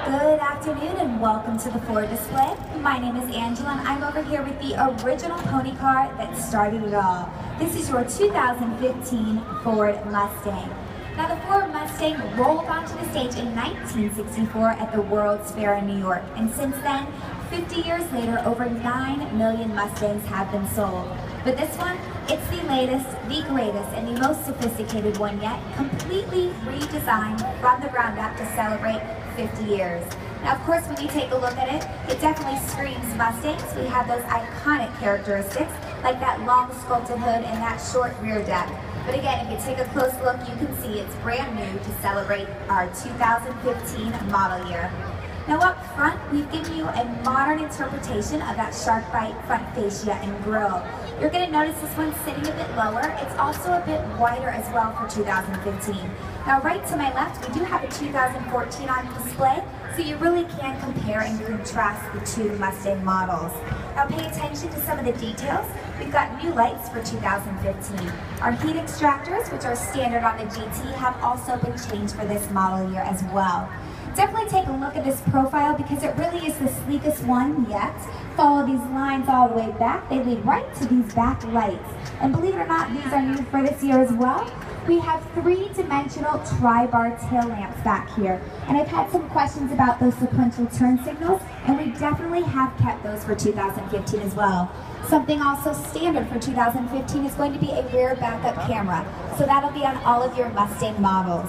Good afternoon and welcome to the Ford display. My name is Angela and I'm over here with the original pony car that started it all. This is your 2015 Ford Mustang. Now the Ford Mustang rolled onto the stage in 1964 at the World's Fair in New York, and since then, 50 years later, over 9 million Mustangs have been sold. But this one, it's the latest, the greatest, and the most sophisticated one yet, completely redesigned from the ground up to celebrate 50 years. Now, of course, when you take a look at it, it definitely screams Mustangs. We have those iconic characteristics, like that long sculpted hood and that short rear deck. But again, if you take a close look, you can see it's brand new to celebrate our 2015 model year. Now up front, we've given you a modern interpretation of that shark bite front fascia and grille. You're going to notice this one's sitting a bit lower. It's also a bit wider as well for 2015. Now right to my left, we do have a 2014 on display, so you really can compare and contrast the two Mustang models. Now pay attention to some of the details. We've got new lights for 2015. Our heat extractors, which are standard on the GT, have also been changed for this model year as well. Definitely take a look at this profile because it really is the sleekest one yet. Follow these lines all the way back. They lead right to these back lights. And believe it or not, these are new for this year as well. We have 3-dimensional tri-bar tail lamps back here. And I've had some questions about those sequential turn signals, and we definitely have kept those for 2015 as well. Something also standard for 2015 is going to be a rear backup camera. So that'll be on all of your Mustang models.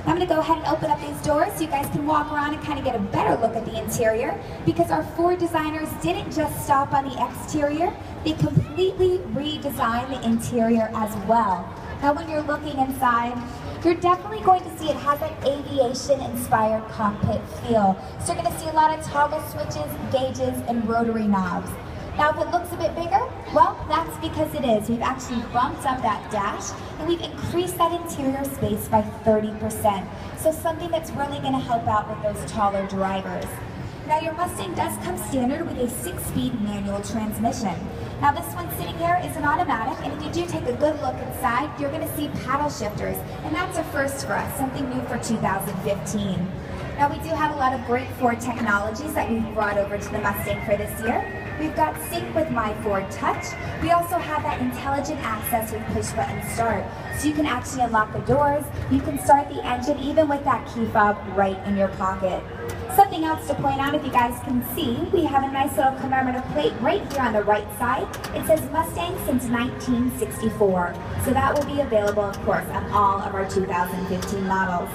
I'm going to go ahead and open up these doors so you guys can walk around and kind of get a better look at the interior, because our Ford designers didn't just stop on the exterior, they completely redesigned the interior as well. Now when you're looking inside, you're definitely going to see it has an aviation-inspired cockpit feel. So you're going to see a lot of toggle switches, gauges, and rotary knobs. Now if it looks a bit bigger, well, that's because it is. We've actually bumped up that dash and we've increased that interior space by 30%. So something that's really going to help out with those taller drivers. Now your Mustang does come standard with a 6-speed manual transmission. Now this one sitting here is an automatic, and if you do take a good look inside, you're going to see paddle shifters, and that's a first for us, something new for 2015. Now we do have a lot of great Ford technologies that we've brought over to the Mustang for this year. We've got Sync with My Ford Touch. We also have that intelligent access with push button start. So you can actually unlock the doors, you can start the engine even with that key fob right in your pocket. Something else to point out, if you guys can see, we have a nice little commemorative plate right here on the right side. It says Mustang since 1964. So that will be available, of course, on all of our 2015 models.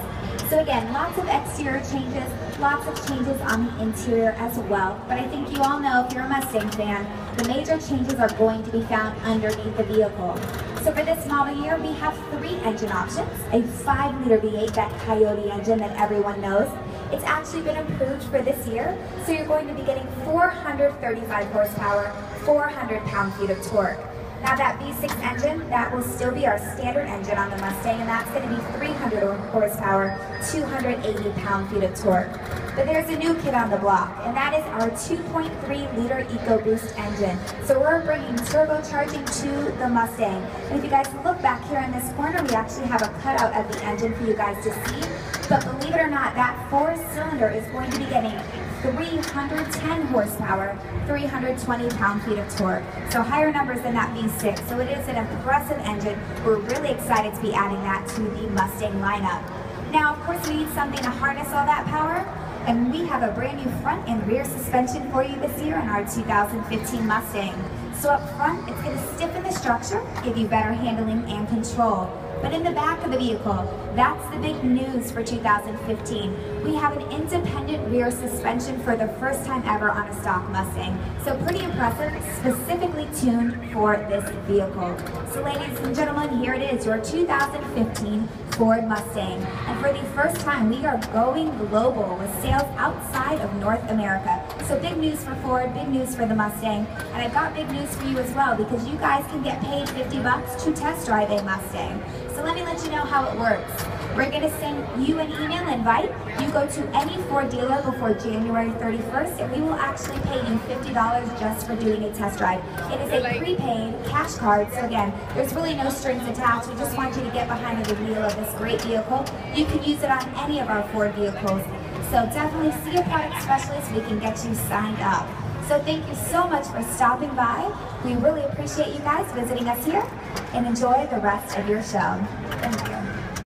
So again, lots of exterior changes, lots of changes on the interior as well. But I think you all know, if you're a Mustang fan, the major changes are going to be found underneath the vehicle. So for this model year, we have 3 engine options. A 5-liter V8, that Coyote engine that everyone knows. It's actually been improved for this year, so you're going to be getting 435 horsepower, 400 pound-feet of torque. Now that V6 engine, that will still be our standard engine on the Mustang, and that's going to be 300 horsepower, 280 pound-feet of torque. But there's a new kid on the block, and that is our 2.3-liter EcoBoost engine. So we're bringing turbocharging to the Mustang. And if you guys look back here in this corner, we actually have a cutout of the engine for you guys to see. But believe it or not, that 4-cylinder is going to be getting 310 horsepower, 320 pound-feet of torque. So higher numbers than that V6. So it is an impressive engine. We're really excited to be adding that to the Mustang lineup. Now, of course, we need something to harness all that power. And we have a brand new front and rear suspension for you this year in our 2015 Mustang. So up front, it's going to stiffen the structure, give you better handling and control. But in the back of the vehicle, that's the big news for 2015. We have an independent rear suspension for the first time ever on a stock Mustang. So pretty impressive, specifically tuned for this vehicle. So ladies and gentlemen, here it is, your 2015 Ford Mustang. And for the first time, we are going global with sales outside of North America. So big news for Ford, big news for the Mustang. And I've got big news for you as well, because you guys can get paid $50 to test drive a Mustang. So let me let you know how it works. We're going to send you an email invite. You go to any Ford dealer before January 31st, and we will actually pay you $50 just for doing a test drive. It is a prepaid cash card, so again, there's really no strings attached. We just want you to get behind the wheel of this great vehicle. You can use it on any of our Ford vehicles. So definitely see a product specialist. We can get you signed up. So thank you so much for stopping by. We really appreciate you guys visiting us here, and enjoy the rest of your show. Thank you.